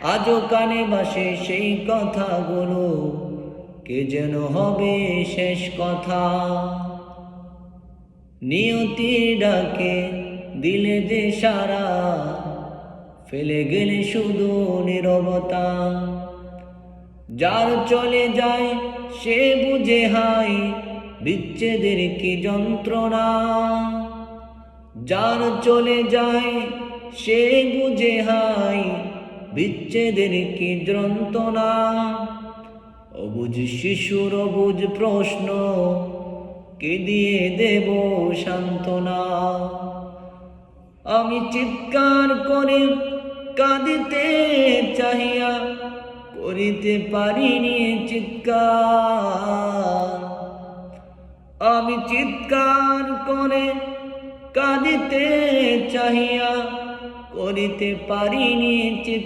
আজও কানে ভাসে সেই কথাগুলো, কে যেন হবে শেষ কথা। নিয়তির ডাকে দিলে যে সারা, ফেলে গেলে শুধু নীরবতা। যার চলে যায় সে বুঝে হায়, বিচ্ছেদের কি যন্ত্রণা। যার চলে যায় সে বুঝে হায়, বিচ্ছেদের কি যন্ত্রণা। অবুঝ শিশুর অবুঝ প্রশ্ন, কে দিয়ে দেব সান্ত্বনা। আমি চিৎকার করে কাঁদিতে চাহিয়া, করিতে পারিনি চিৎকার। আমি চিৎকার করে কাঁদিতে চাহিয়া, করিতে পারিনি চিৎকার।